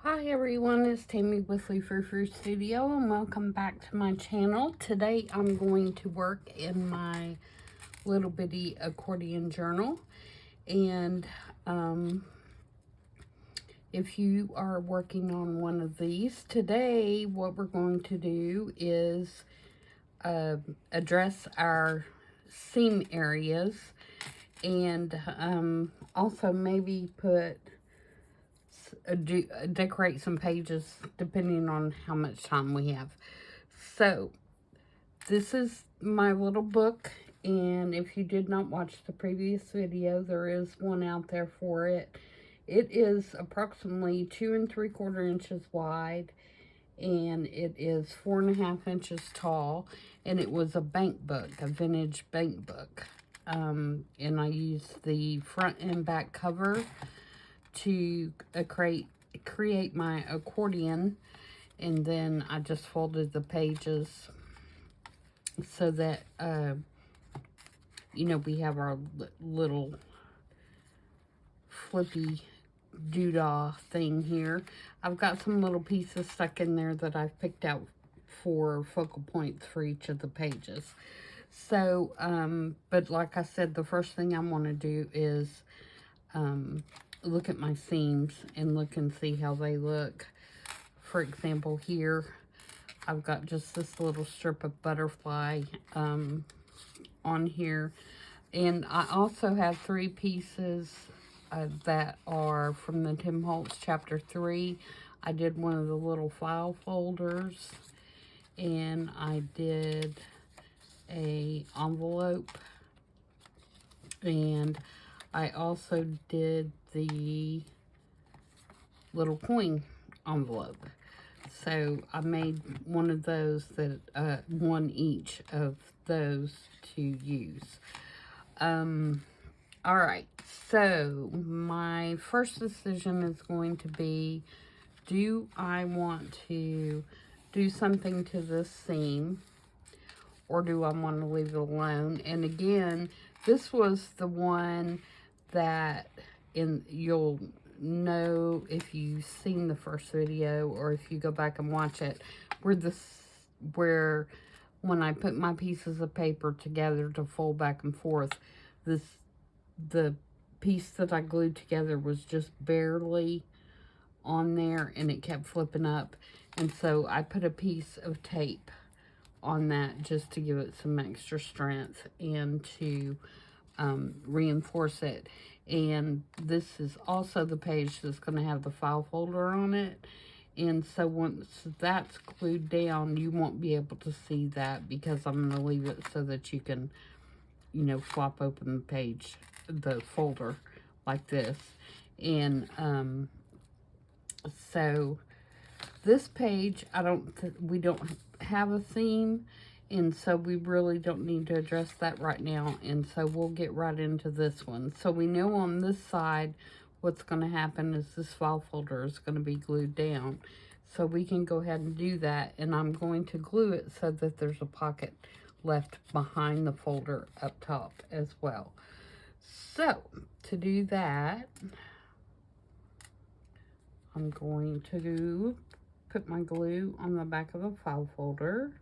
Hi everyone, it's Tammy with Frou-frou Studio and welcome back to my channel. Today I'm going to work in my little bitty accordion journal, and if you are working on one of these, today what we're going to do is address our seam areas and also maybe decorate some pages depending on how much time we have. So this is my little book, and if you did not watch the previous video, there is one out there for it. It is approximately 2 3/4 inches wide, and it is 4.5 inches tall, and it was a bank book, a vintage bank book. And I used the front and back cover to create my accordion, and then I just folded the pages so that we have our little flippy doodah thing here. I've got some little pieces stuck in there that I've picked out for focal points for each of the pages. So but like I said, the first thing I want to do is look at my seams and look and see how they look. For example, here I've got just this little strip of butterfly on here, and I also have 3 pieces that are from the Tim Holtz chapter 3. I did one of the little file folders, and I did a envelope, and I also did the little coin envelope. So I made one of those, that one each of those to use. Alright, so my first decision is going to be, do I want to do something to this seam, or do I want to leave it alone? And again, this was the one that you'll know if you've seen the first video, or if you go back and watch it, where when I put my pieces of paper together to fold back and forth, the piece that I glued together was just barely on there, and it kept flipping up, and so I put a piece of tape on that just to give it some extra strength and to reinforce it. And this is also the page that's going to have the file folder on it, and so once that's glued down, you won't be able to see that, because I'm going to leave it so that you can flop open the page, the folder, like this. And so this page, we don't have a theme, and so we really don't need to address that right now, and so we'll get right into this one. So we know on this side what's going to happen is this file folder is going to be glued down. So we can go ahead and do that, and I'm going to glue it so that there's a pocket left behind the folder up top as well. So to do that, I'm going to put my glue on the back of the file folder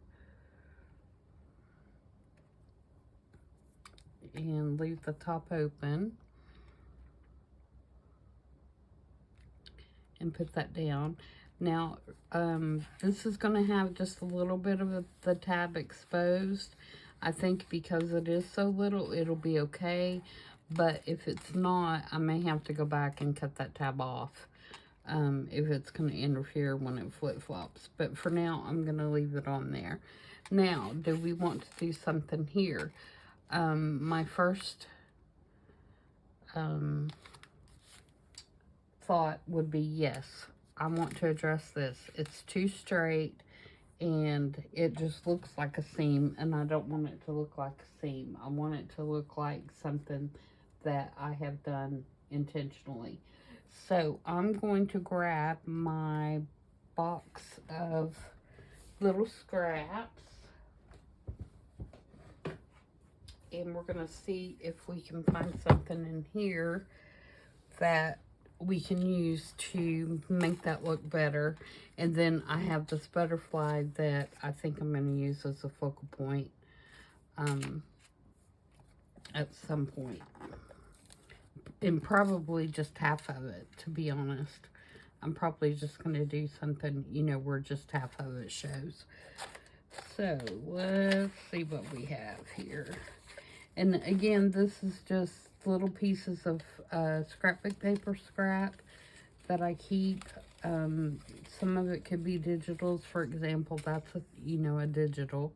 and leave the top open and put that down. Now, this is going to have just a little bit of the tab exposed. I think because it is so little, it'll be okay. But if it's not, I may have to go back and cut that tab off if it's going to interfere when it flip-flops. But for now, I'm going to leave it on there. Now, do we want to do something here? My first thought would be, yes, I want to address this. It's too straight, and it just looks like a seam, and I don't want it to look like a seam. I want it to look like something that I have done intentionally. So I'm going to grab my box of little scraps, and we're going to see if we can find something in here that we can use to make that look better. And then I have this butterfly that I think I'm going to use as a focal point at some point. And probably just half of it, to be honest. I'm probably just going to do something, you know, where just half of it shows. So, let's see what we have here. And again, this is just little pieces of scrapbook paper scrap that I keep. Some of it could be digitals. For example, that's a, you know, a digital.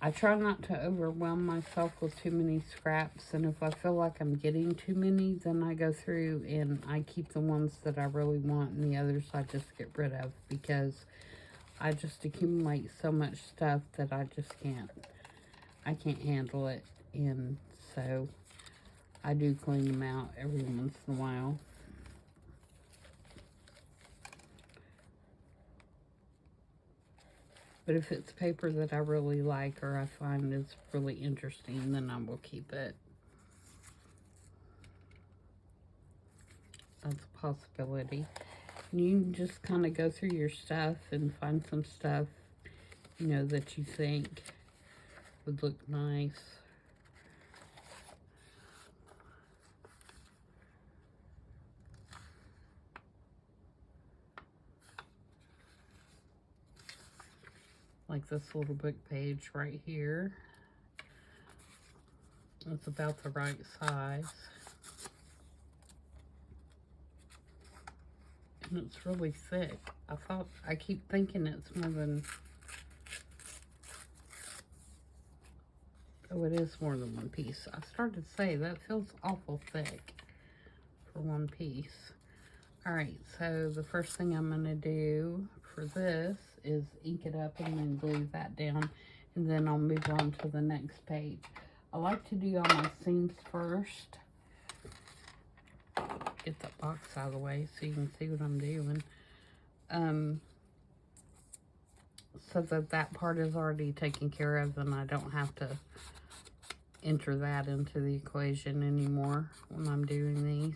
I try not to overwhelm myself with too many scraps, and if I feel like I'm getting too many, then I go through and I keep the ones that I really want, and the others I just get rid of, because I just accumulate so much stuff that I just can't handle it, and so I do clean them out every once in a while. But if it's paper that I really like or I find is really interesting, then I will keep it. That's a possibility. And you can just kind of go through your stuff and find some stuff, you know, that you think would look nice. Like this little book page right here. It's about the right size. And it's really thick. I keep thinking it's more than, oh, it is more than one piece. I started to say, that feels awful thick for one piece. Alright, so the first thing I'm going to do for this is ink it up and then glue that down, and then I'll move on to the next page. I like to do all my seams first. Get that box out of the way so you can see what I'm doing. So that part is already taken care of, and I don't have to enter that into the equation anymore when I'm doing these.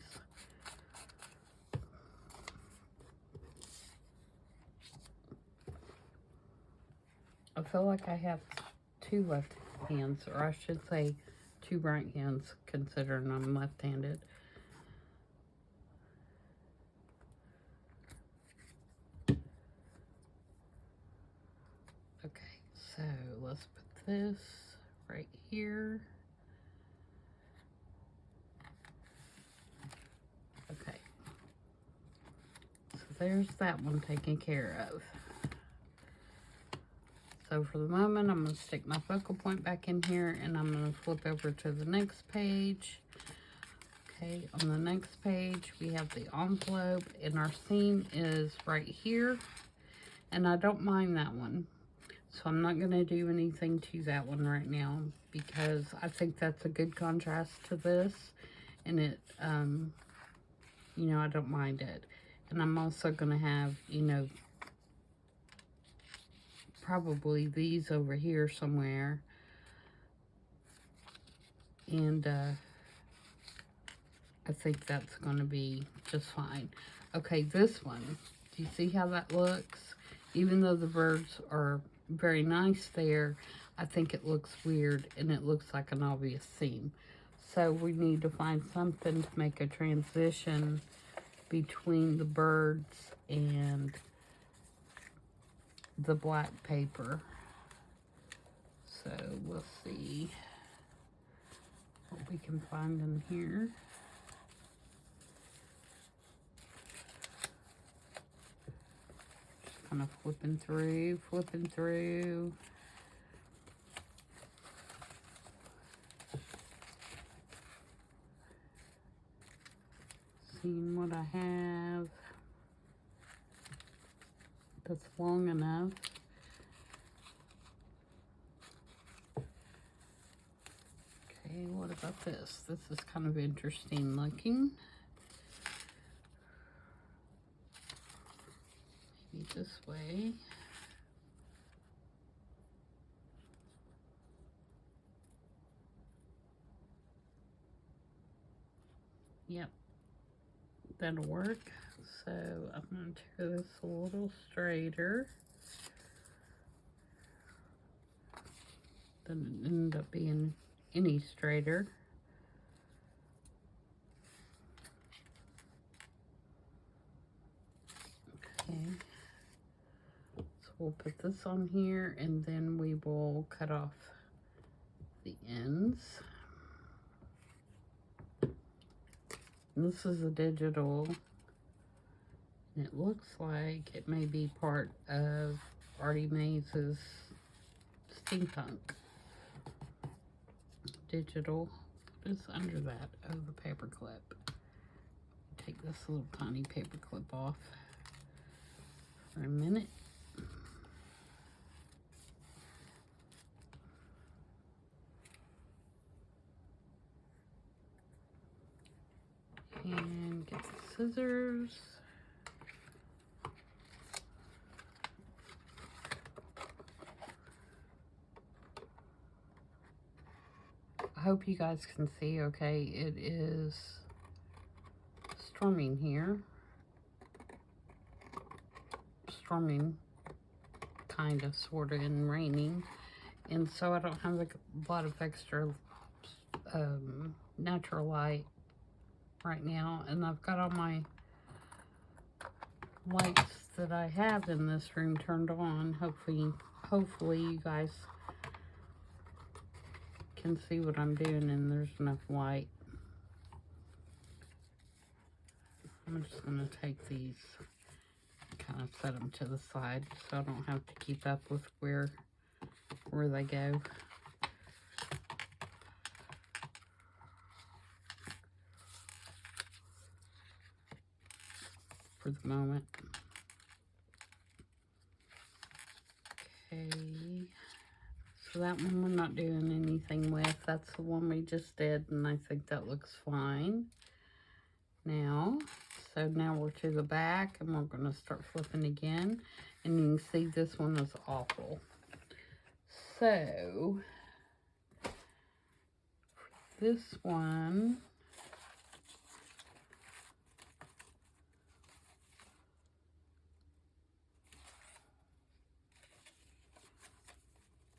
I feel like I have two left hands, or I should say two right hands, considering I'm left-handed. Okay, so let's put this right here. Okay, so there's that one taken care of. So for the moment, I'm going to stick my focal point back in here, and I'm going to flip over to the next page. Okay, on the next page, we have the envelope, and our seam is right here, and I don't mind that one. So I'm not going to do anything to that one right now, because I think that's a good contrast to this, and it, you know, I don't mind it. And I'm also going to have, you know, probably these over here somewhere, and I think that's going to be just fine. Okay, this one, do you see how that looks? Even though the birds are very nice there, I think it looks weird, and it looks like an obvious seam. So we need to find something to make a transition between the birds and the black paper. So we'll see what we can find in here. Just kind of flipping through. Seeing what I have that's long enough. Okay, what about this? This is kind of interesting looking. Maybe this way. Yep, that'll work. So I'm going to tear this a little straighter. Doesn't end up being any straighter. Okay. So we'll put this on here, and then we will cut off the ends. This is a digital, and it looks like it may be part of Artie Maze's steampunk. Digital. What is under that? Oh, the paper clip. Take this little tiny paper clip off for a minute. And get the scissors. I hope you guys can see okay. It is storming here. Storming, kind of, sort of, and raining. And so I don't have a lot of extra natural light right now, and I've got all my lights that I have in this room turned on. Hopefully you guys can see what I'm doing, and there's enough light. I'm just going to take these, kind of set them to the side so I don't have to keep up with where they go. For the moment. Okay, so that one we're not doing anything with. That's the one we just did, and I think that looks fine. Now, so now we're to the back, and we're going to start flipping again, and you can see this one is awful. So, this one,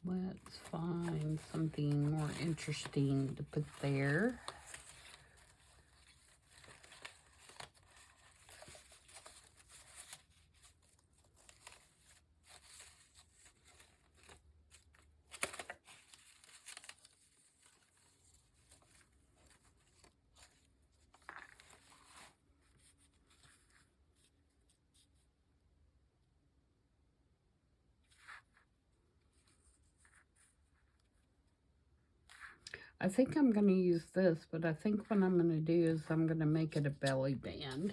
let's find something more interesting to put there. I think I'm going to use this, but I think what I'm going to do is I'm going to make it a belly band.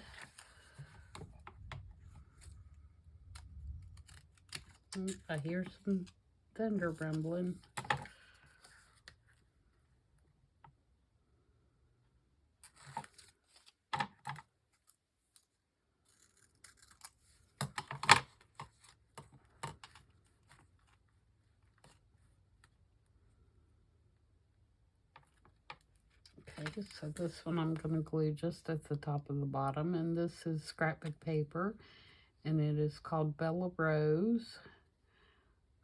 I hear some thunder rumbling. Okay, so this one I'm going to glue just at the top of the bottom, and this is scrapbook paper, and it is called Bella Rose.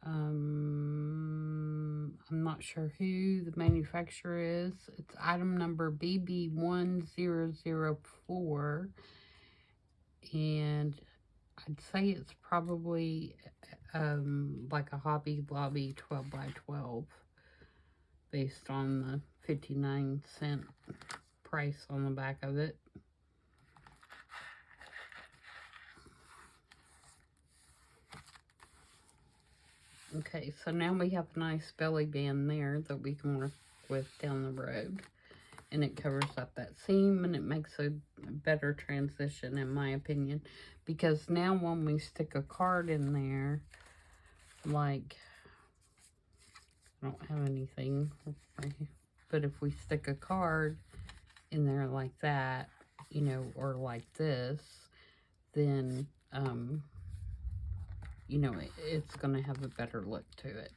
I'm not sure who the manufacturer is. It's item number BB1004, and I'd say it's probably like a Hobby Lobby 12 by 12 based on the 59-cent price on the back of it. Okay, so now we have a nice belly band there that we can work with down the road. And it covers up that seam, and it makes a better transition, in my opinion. Because now when we stick a card in there, like, I don't have anything, but if we stick a card in there like that, you know, or like this, then, you know, it's going to have a better look to it.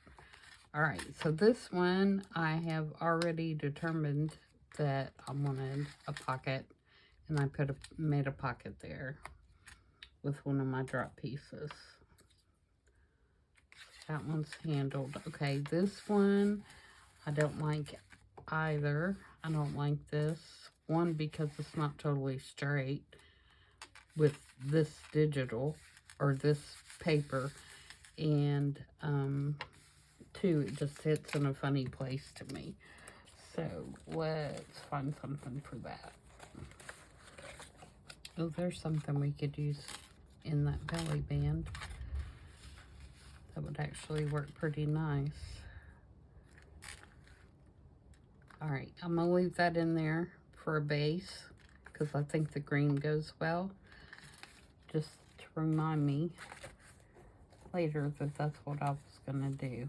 All right, so this one I have already determined that I wanted a pocket And I made a pocket there with one of my drop pieces. That one's handled. Okay, this one I don't like either. I don't like this one because it's not totally straight with this digital or this paper, and two, it just sits in a funny place to me. So let's find something for that. Oh, there's something we could use in that belly band. That would actually work pretty nice. Alright, I'm going to leave that in there for a base because I think the green goes well. Just to remind me later that that's what I was going to do.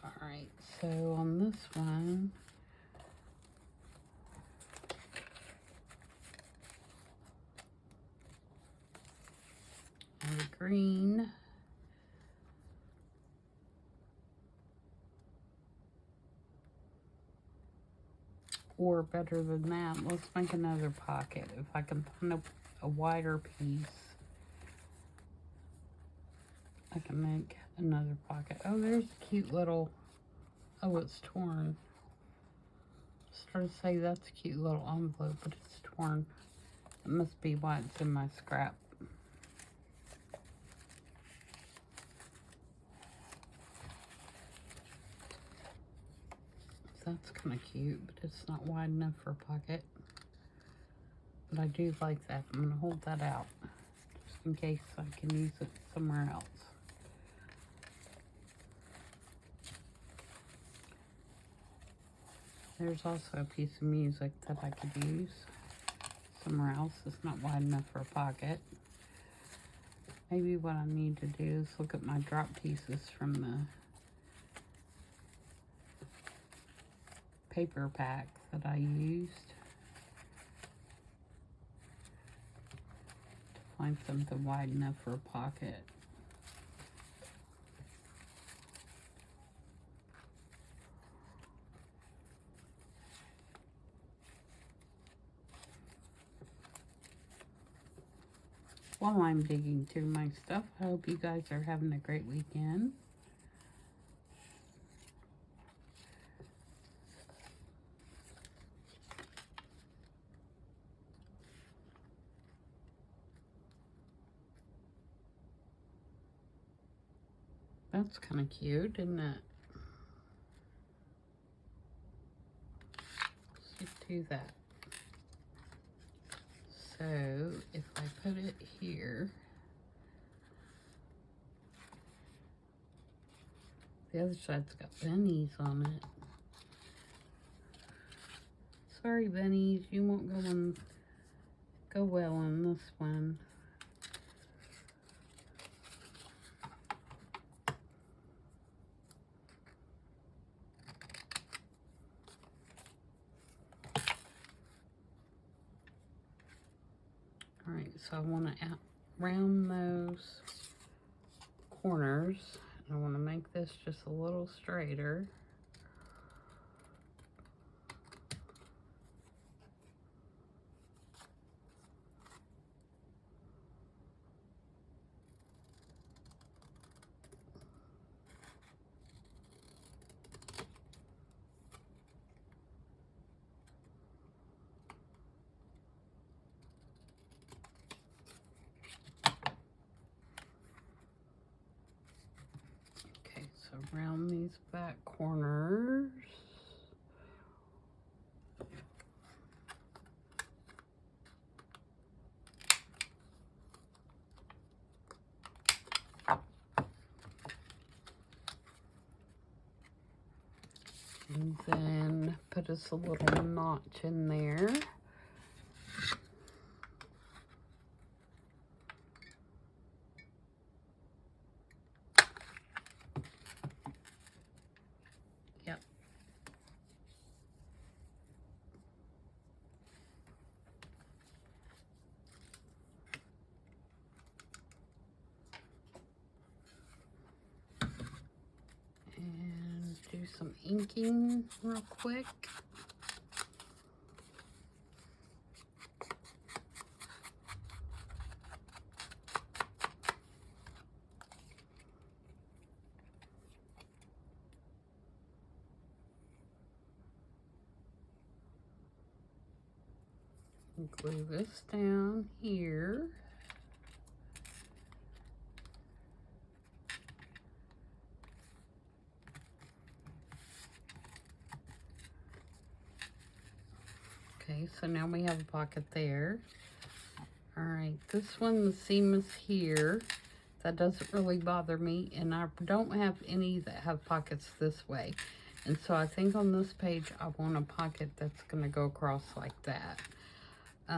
Alright, so on this one, the green, or better than that, let's make another pocket. If I can find a wider piece, I can make another pocket. Oh, there's a cute little, oh, it's torn. I was trying to say that's a cute little envelope, but it's torn. It must be why it's in my scrap. That's kind of cute, but it's not wide enough for a pocket. But I do like that. I'm going to hold that out just in case I can use it somewhere else. There's also a piece of music that I could use somewhere else. It's not wide enough for a pocket. Maybe what I need to do is look at my drop pieces from the paper pack that I used to find something wide enough for a pocket. While I'm digging through my stuff, I hope you guys are having a great weekend. That's kind of cute, isn't it? Let's do that. So, if I put it here, the other side's got bunnies on it. Sorry, bunnies, you won't go well on this one. Alright, so I want to round those corners. I want to make this just a little straighter. Around these back corners. And then put us a little notch in there. some inking real quick. Glue this down here. Okay, so now we have a pocket there. All right, this one, the seam is here. That doesn't really bother me, and I don't have any that have pockets this way. And so I think on this page, I want a pocket that's gonna go across like that. I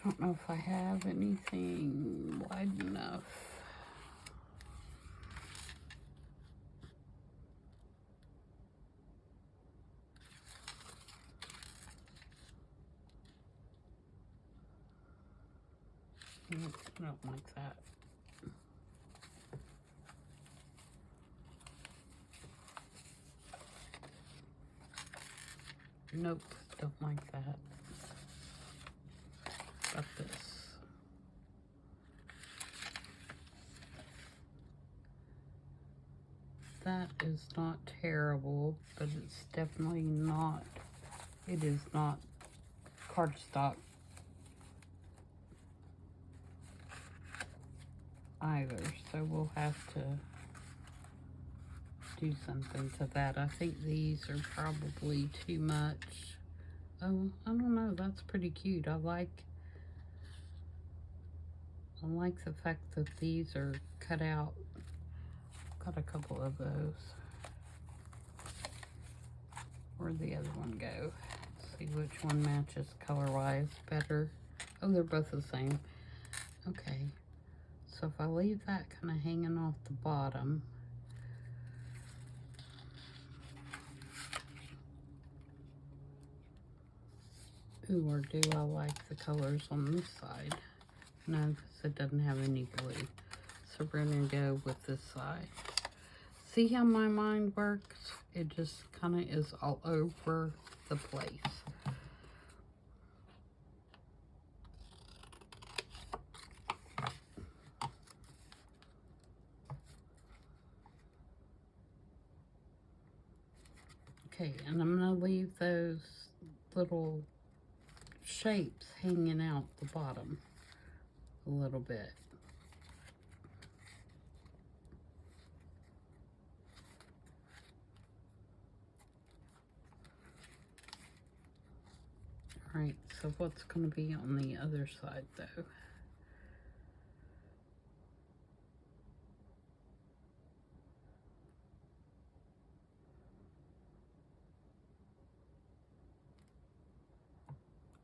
don't know if I have anything wide enough. I don't like that. Nope, don't like that. Got this. That is not terrible, but it's definitely not, it is not cardstock either, so we'll have to do something to that. I think these are probably too much. Oh, I don't know, that's pretty cute. I like the fact that these are cut out. Got a couple of those. Where'd the other one go? Let's see which one matches color-wise better. Oh, they're both the same. Okay. So if I leave that kind of hanging off the bottom, ooh, or do I like the colors on this side? No, because it doesn't have any glue. So we're gonna go with this side. See how my mind works? It just kind of is all over the place. Okay, and I'm gonna leave those little shapes hanging out the bottom a little bit. All right, so what's going to be on the other side though?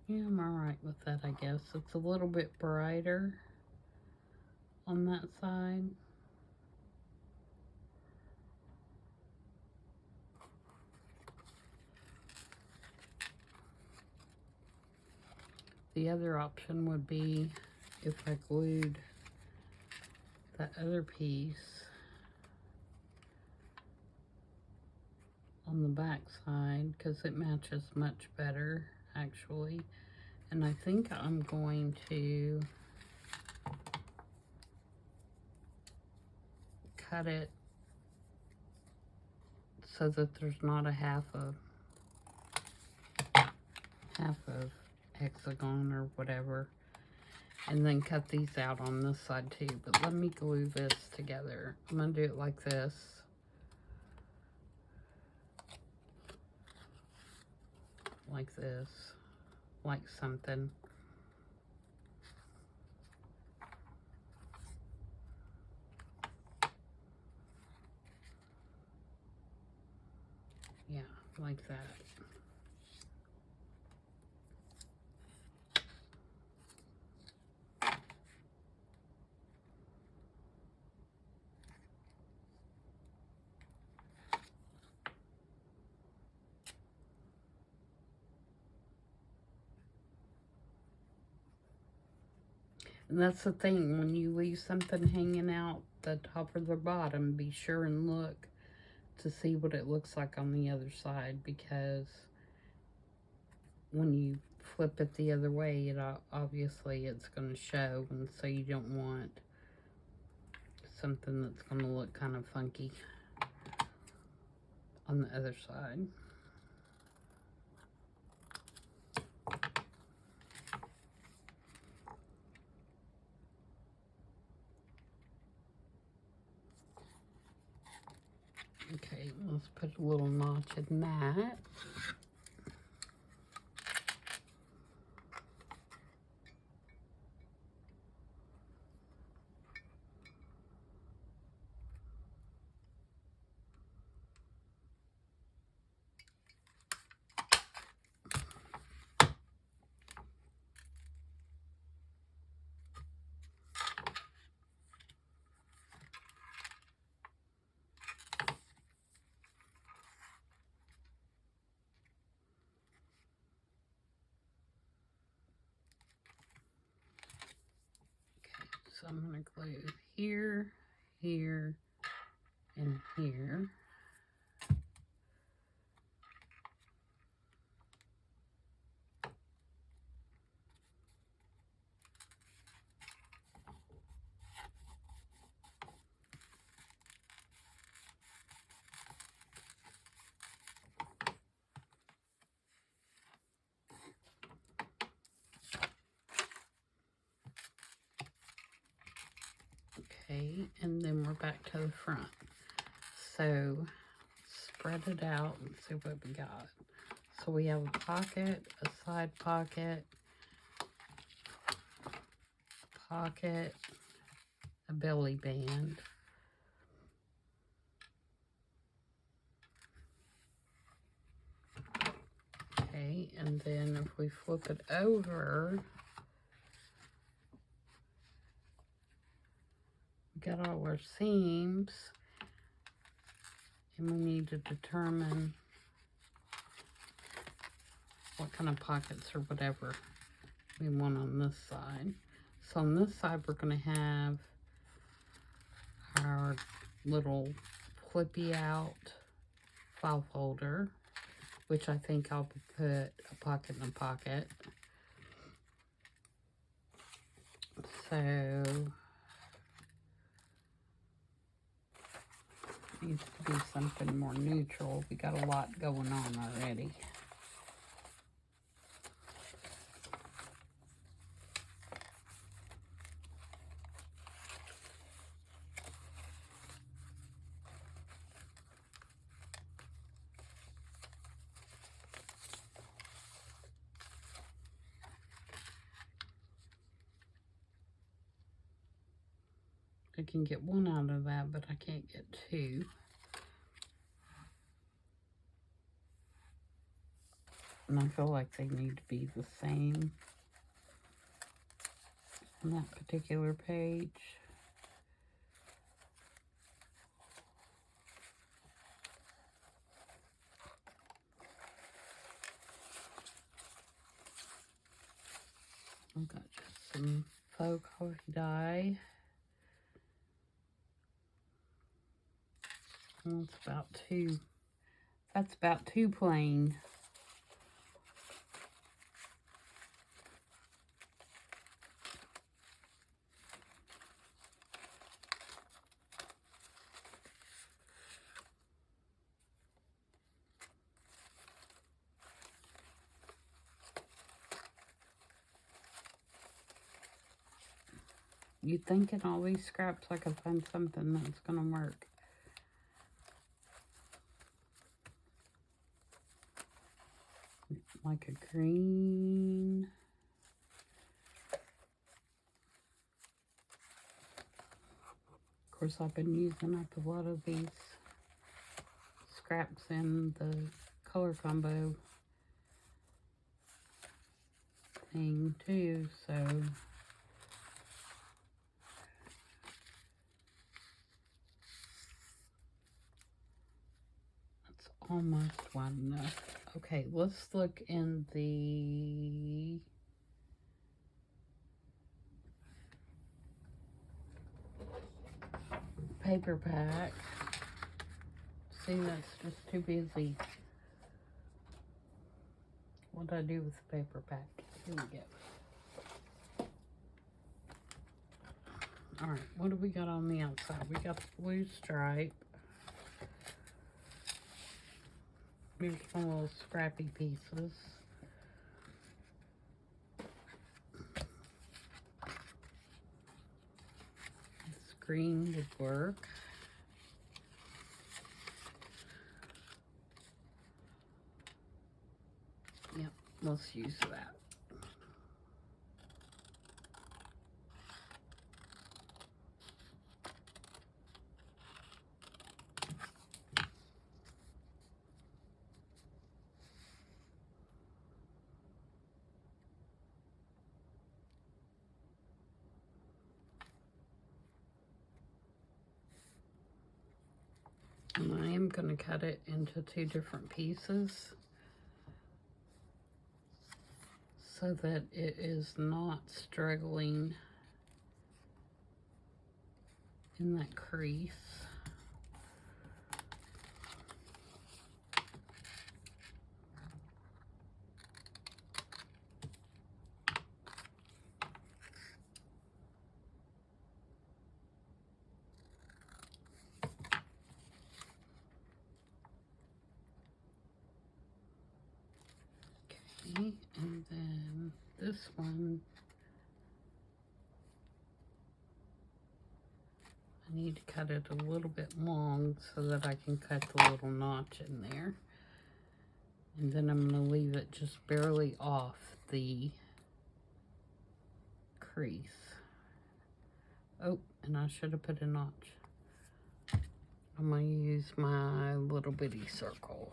Yeah, I'm all right with that, I guess. It's a little bit brighter on that side. The other option would be if I glued that other piece on the back side, because it matches much better actually. And I think I'm going to cut it so that there's not a half of hexagon or whatever, and then cut these out on this side too. But let me glue this together. I'm gonna do it like this. Like this. Like something. Yeah, like that. And that's the thing, when you leave something hanging out the top or the bottom, be sure and look to see what it looks like on the other side, because when you flip it the other way, it obviously it's going to show, and so you don't want something that's going to look kind of funky on the other side. Okay, let's put a little notch in that. So I'm going to glue here, here, and here. Okay, and then we're back to the front. So spread it out and see what we got. So we have a pocket, a side pocket, a belly band. Okay, and then if we flip it over, we got all our seams, and we need to determine what kind of pockets or whatever we want on this side. So on this side, we're going to have our little flippy out file folder, which I think I'll put a pocket in a pocket. So needs to be something more neutral. We got a lot going on already. I can get one out of that, but I can't get two. And I feel like they need to be the same on that particular page. I've got just some faux coffee dye. And that's about too plain. You'd think in all these scraps I could find something that's gonna work. Like a green. Of course, I've been using up a lot of these scraps in the color combo thing too, so that's almost wide enough. Okay, let's look in the paper pack. See, that's just too busy. What did I do with the paper pack? Here we go. Alright, what do we got on the outside? We got the blue stripe. Here's some little scrappy pieces. This green would work. Yep, let's use that. And I am going to cut it into 2 different pieces so that it is not struggling in that crease. Okay, and then this one, I need to cut it a little bit long so that I can cut the little notch in there. And then I'm going to leave it just barely off the crease. Oh, and I should have put a notch. I'm going to use my little bitty circle.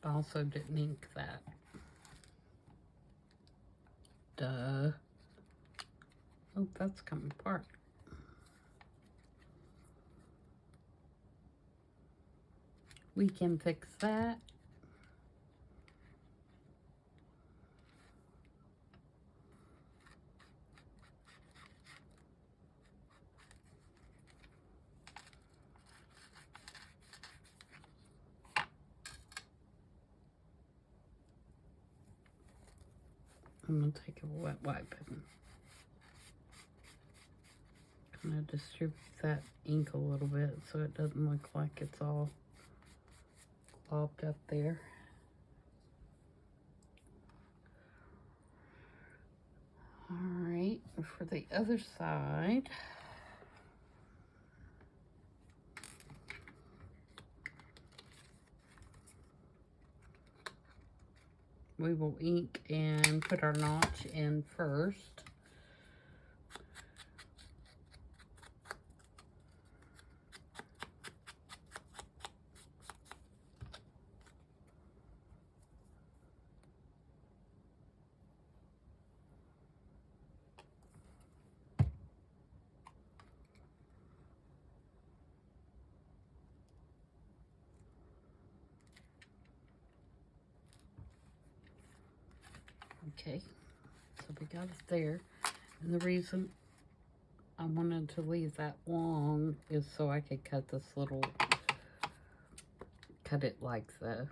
I also didn't ink that. Duh. Oh, that's coming apart. We can fix that. I'm going to take a wet wipe and kind of distribute that ink a little bit so it doesn't look like it's all globbed up there. Alright, for the other side, we will ink and put our notch in first. Okay, so we got it there. And the reason I wanted to leave that long is so I could cut this little, cut it like the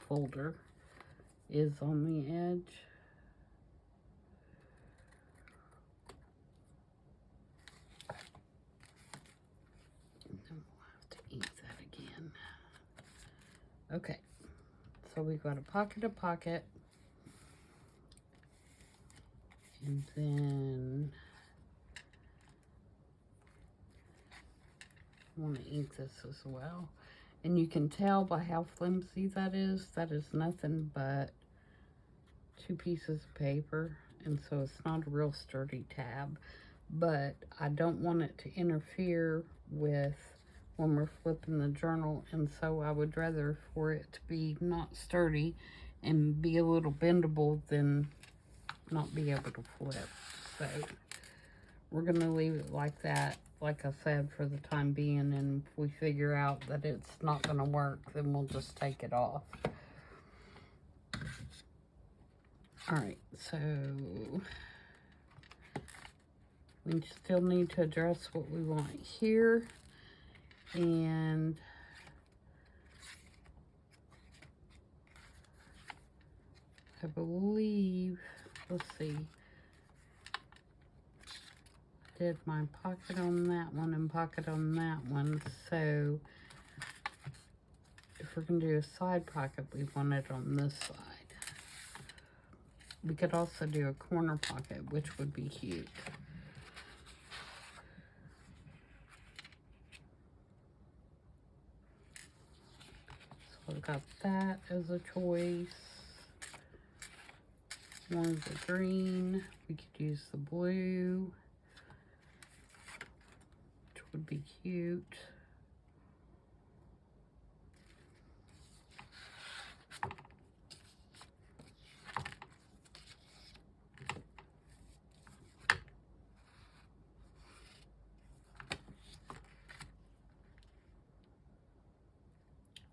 folder is on the edge. And then we'll have to ink that again. Okay, so we've got a pocket, and then I want to ink this as well. And you can tell by how flimsy that is nothing but 2 pieces of paper, and so it's not a real sturdy tab. But I don't want it to interfere with when we're flipping the journal, and so I would rather for it to be not sturdy and be a little bendable than not be able to flip. So we're going to leave it like that, like I said, for the time being. And if we figure out that it's not going to work, then we'll just take it off. Alright, so we still need to address what we want here. And I believe, let's see, did my pocket on that one and pocket on that one. So if we're going to do a side pocket, we want it on this side. We could also do a corner pocket, which would be cute. So I've got that as a choice. One's the green. We could use the blue, which would be cute.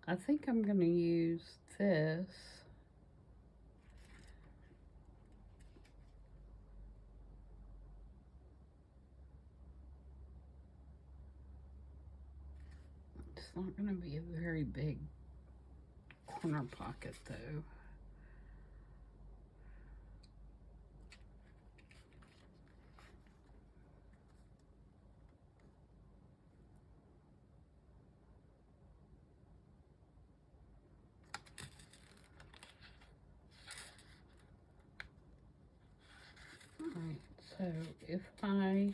I think I'm going to use this. It's not going to be a very big corner pocket though. Alright, so if I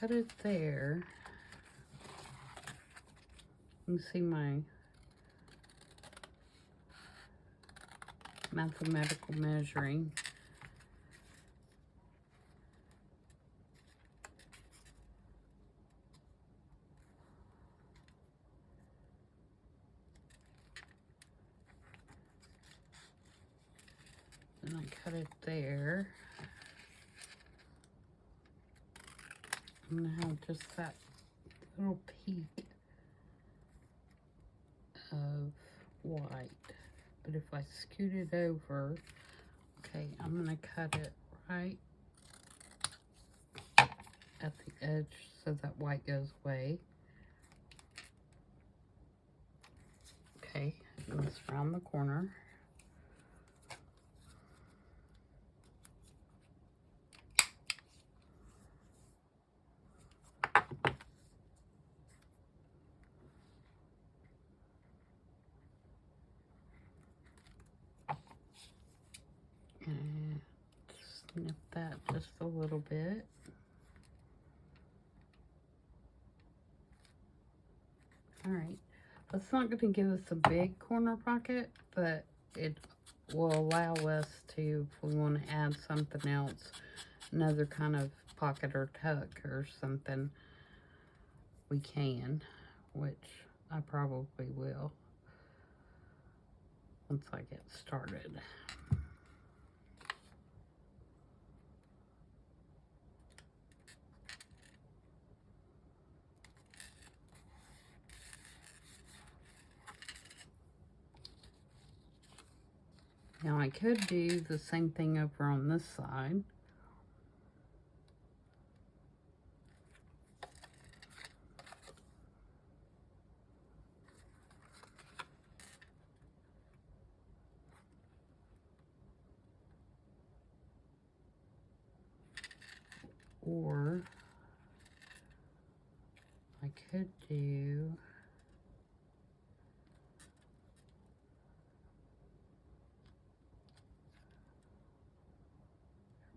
cut it there, you can see my mathematical measuring. And I cut it there. I'm going to have just that little peak of white. But if I scoot it over, okay, I'm going to cut it right at the edge so that white goes away. Okay, let's round the corner. And snip that just a little bit. Alright, that's not going to give us a big corner pocket, but it will allow us to, if we want to add something else, another kind of pocket or tuck or something, we can, which I probably will once I get started. Now I could do the same thing over on this side. Or I could do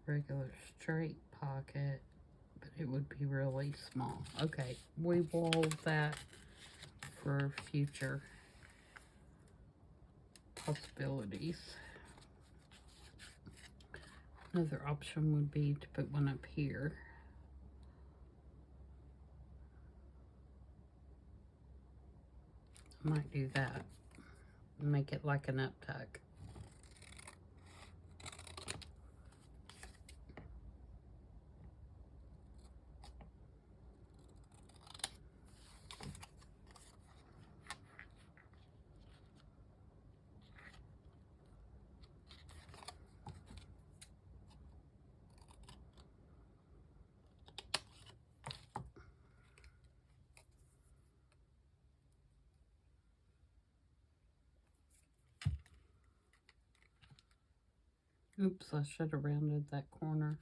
regular straight pocket, but it would be really small. Okay, we will hold that for future possibilities. Another option would be to put one up here. I might do that. Make it like an up tuck. Oops, I should have rounded that corner.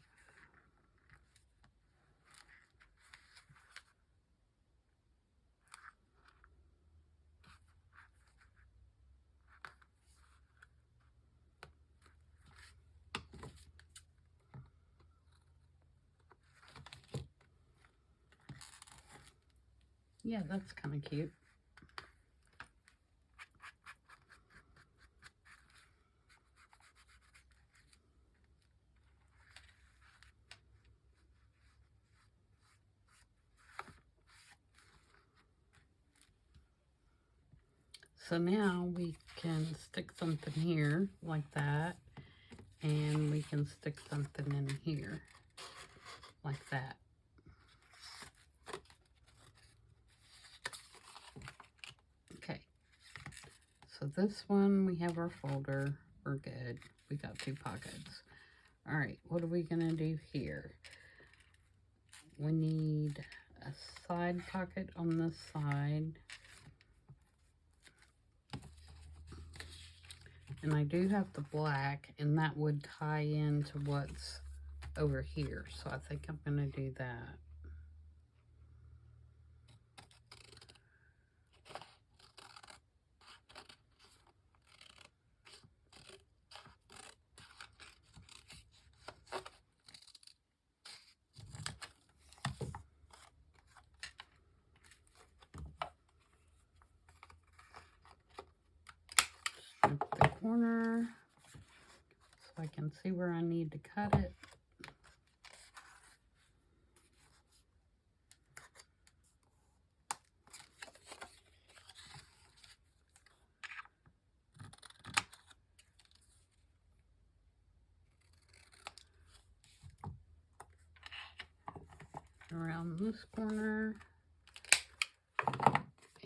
Yeah, that's kind of cute. So now we can stick something here like that, and we can stick something in here like that. Okay, so this one, we have our folder. We're good. We got 2 pockets. All right, what are we gonna do here? We need a side pocket on this side. And I do have the black, and that would tie into what's over here. So I think I'm gonna do that. The corner so I can see where I need to cut it. Around this corner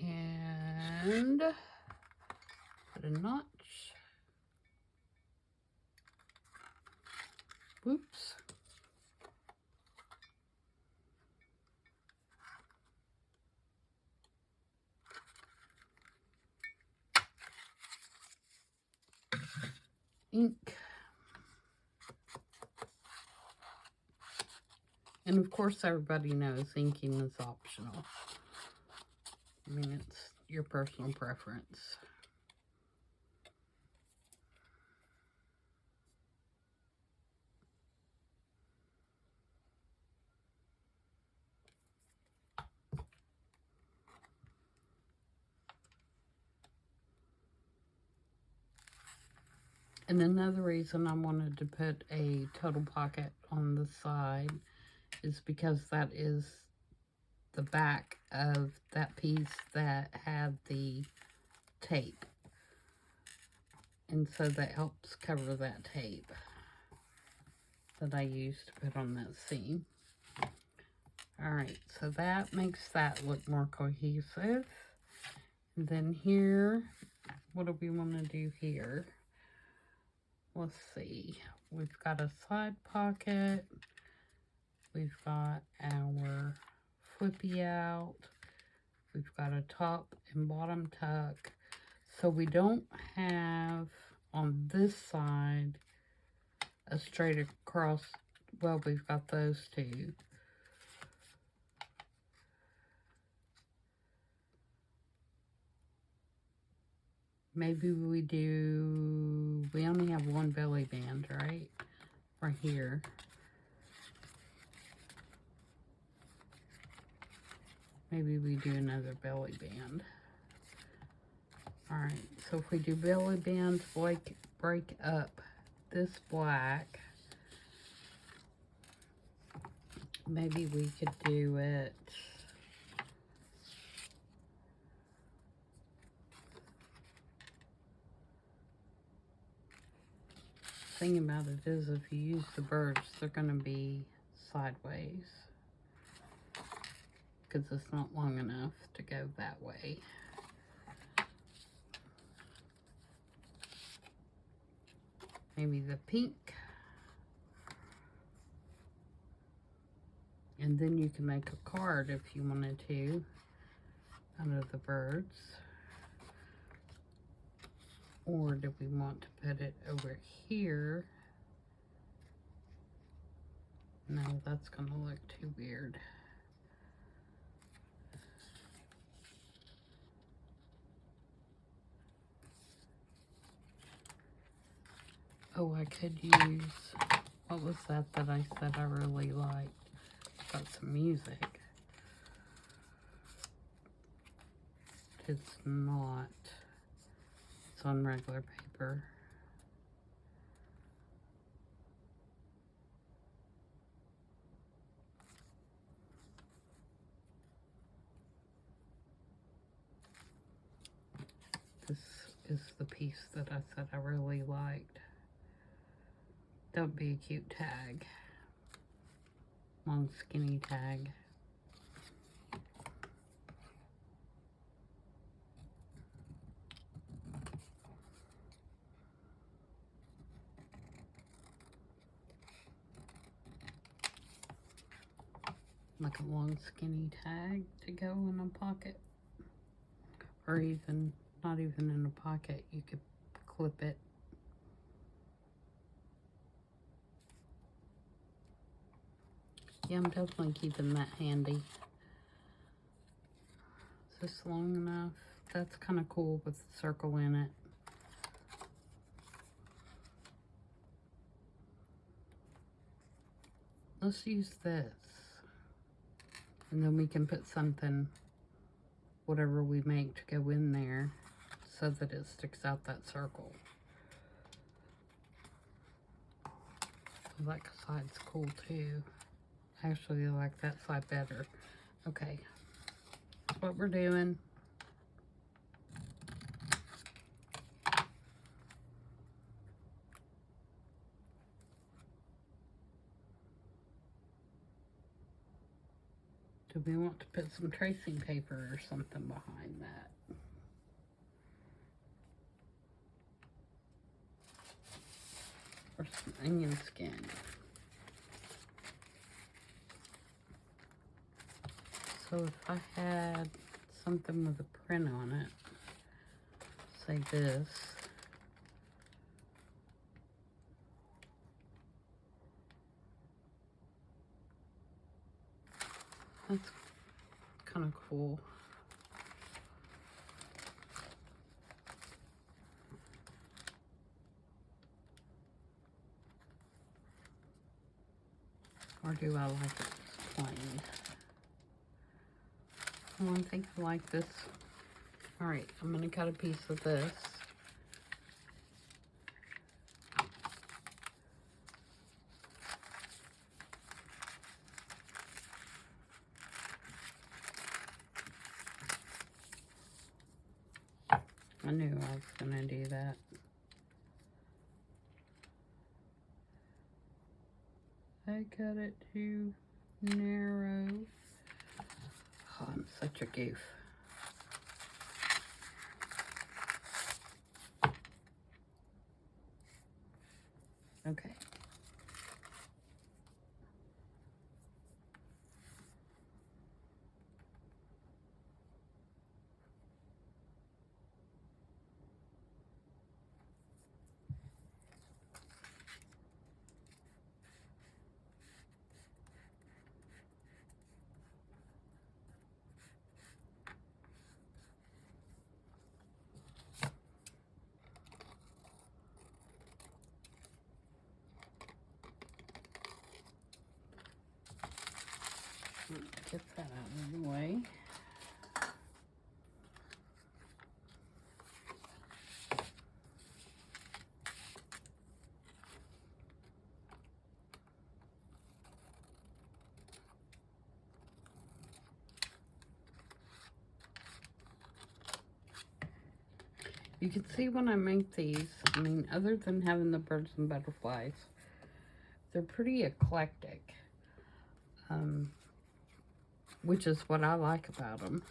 and put a notch. Whoops. Ink. And of course everybody knows inking is optional. I mean, it's your personal preference. And another reason I wanted to put a total pocket on the side is because that is the back of that piece that had the tape. And so that helps cover that tape that I used to put on that seam. Alright, so that makes that look more cohesive. And then here, what do we want to do here? Let's see. We've got a side pocket. We've got our flippy out. We've got a top and bottom tuck. So we don't have on this side a straight across. Well, we've got those 2. Maybe we only have 1 belly band, right? Right here. Maybe we do another belly band. Alright, so if we do belly bands, break up this black. Maybe we could do it thing about it is if you use the birds, they're going to be sideways because it's not long enough to go that way. Maybe the pink. And then you can make a card if you wanted to out of the birds. Or do we want to put it over here No, that's gonna look too weird. Oh, I could use, what was that I said I really liked? Got some music. It's not. It's on regular paper. This is the piece that I said I really liked. Don't be a cute tag. Long skinny tag. Like a long skinny tag to go in a pocket. Or even, not even in a pocket, you could clip it. Yeah, I'm definitely keeping that handy. Is this long enough? That's kind of cool with the circle in it. Let's use this. And then we can put something, whatever we make, to go in there so that it sticks out that circle. So that side's cool too. Actually, I like that side better. Okay, that's what we're doing. Do we want to put some tracing paper or something behind that? Or some onion skin? So if I had something with a print on it, say this, that's kind of cool. Or do I like it plain? Oh, I think I like this. All right, I'm gonna cut a piece of this. I knew I was gonna do that. I cut it too narrow. Oh, I'm such a goof. Okay. Get that out of the way. You can see when I make these, I mean, other than having the birds and butterflies, they're pretty eclectic, which is what I like about them.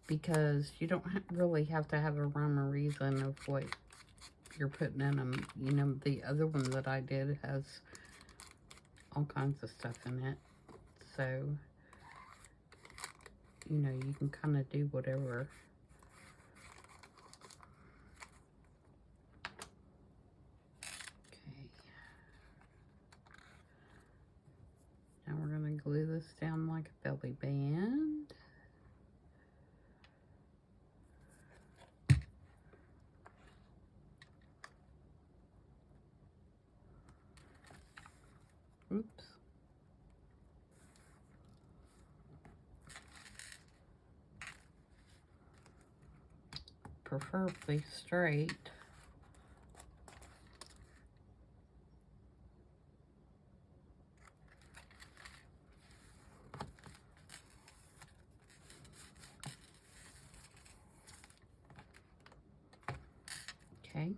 Because you don't really have to have a rhyme or reason of what you're putting in them. You know, the other one that I did has all kinds of stuff in it. So, you know, you can kind of do whatever. Oops. Preferably straight. Okay.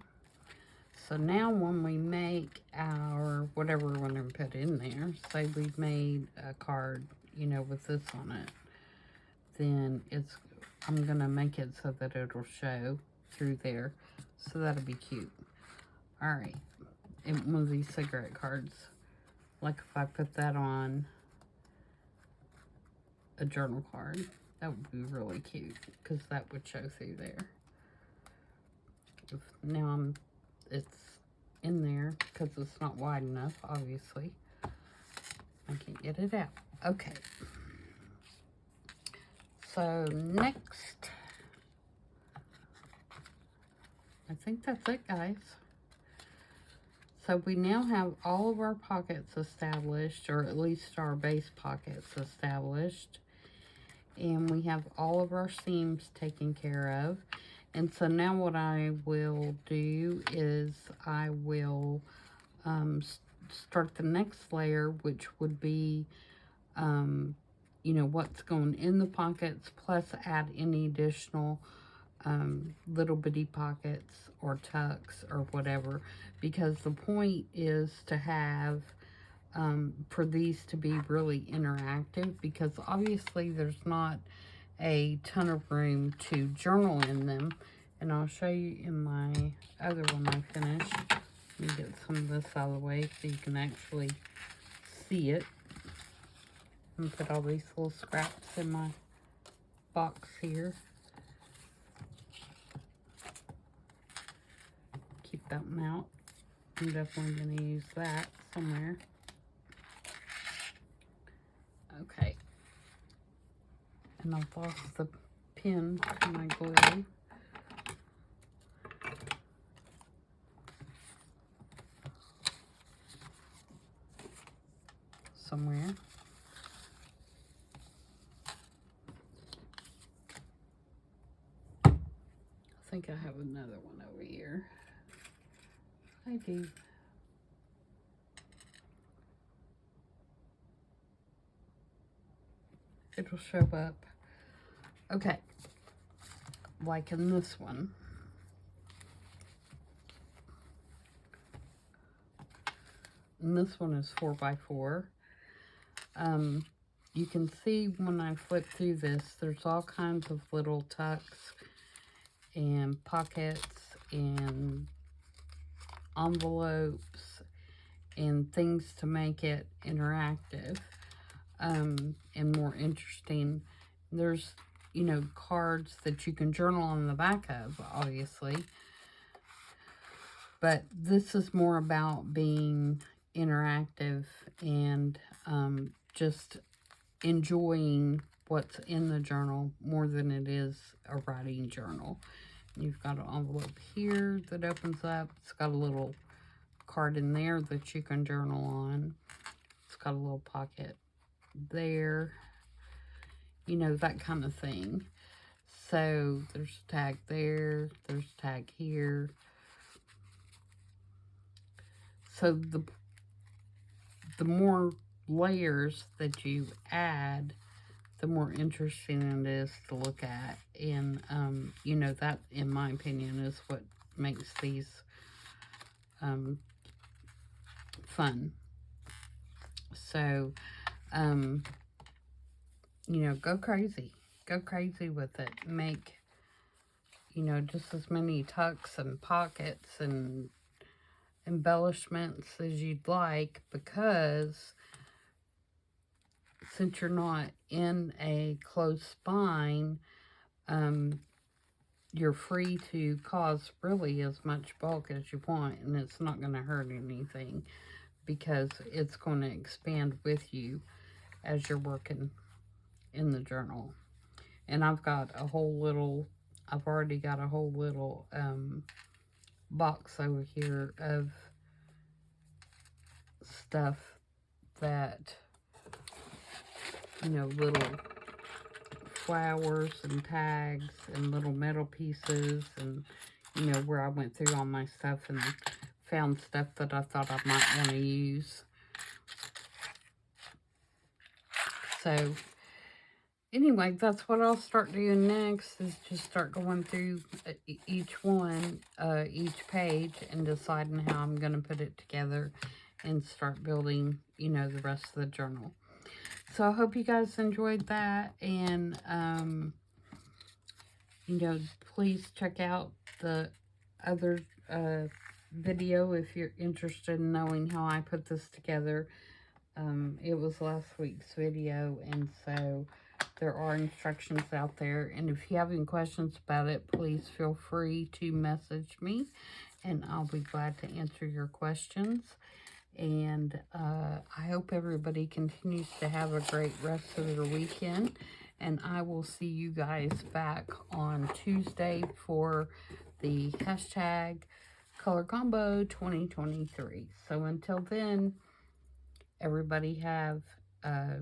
So now when we make our, whatever we're going to put in there, say we've made a card, you know, with this on it, then I'm going to make it so that it'll show through there. So that'll be cute. Alright. And one of these cigarette cards, like if I put that on a journal card, that would be really cute, because that would show through there. Now it's in there because it's not wide enough, obviously. I can't get it out. Okay. So next, I think that's it, guys. So we now have all of our pockets established, or at least our base pockets established. And we have all of our seams taken care of. And so now what I will do is I will start the next layer, which would be, you know, what's going in the pockets, plus add any additional little bitty pockets or tucks or whatever. Because the point is to have, for these to be really interactive, because obviously there's not a ton of room to journal in them. And I'll show you in my other one I finished. Let me get some of this out of the way so you can actually see it. And put all these little scraps in my box here. Keep that one out. I'm definitely going to use that somewhere. Okay. And I've lost the pin to my glue. Somewhere. I think I have another one over here. I do. It'll show up. Okay. Like in this one. And this one is 4x4. You can see when I flip through this, there's all kinds of little tucks and pockets and envelopes and things to make it interactive and more interesting. There's, you know, cards that you can journal on the back of, obviously. But this is more about being interactive and just enjoying what's in the journal more than it is a writing journal. You've got an envelope here that opens up. It's got a little card in there that you can journal on. It's got a little pocket there. You know, that kind of thing. So there's a tag there. There's a tag here. So the more layers that you add, the more interesting it is to look at. And, you know, that, in my opinion, is what makes these fun. So, you know, go crazy. Go crazy with it. Make, you know, just as many tucks and pockets and embellishments as you'd like, because since you're not in a closed spine, you're free to cause really as much bulk as you want, and it's not going to hurt anything because it's going to expand with you as you're working in the journal. And I've already got a whole little box over here of stuff that, you know, little flowers and tags and little metal pieces, and, you know, where I went through all my stuff and found stuff that I thought I might want to use. So, anyway, that's what I'll start doing next, is just start going through each page, and deciding how I'm going to put it together and start building, you know, the rest of the journal. So I hope you guys enjoyed that, and, you know, please check out the other video if you're interested in knowing how I put this together. It was last week's video, and so there are instructions out there, and if you have any questions about it, please feel free to message me, and I'll be glad to answer your questions. And I hope everybody continues to have a great rest of their weekend, and I will see you guys back on Tuesday for the hashtag Color Combo 2023. So until then, everybody have a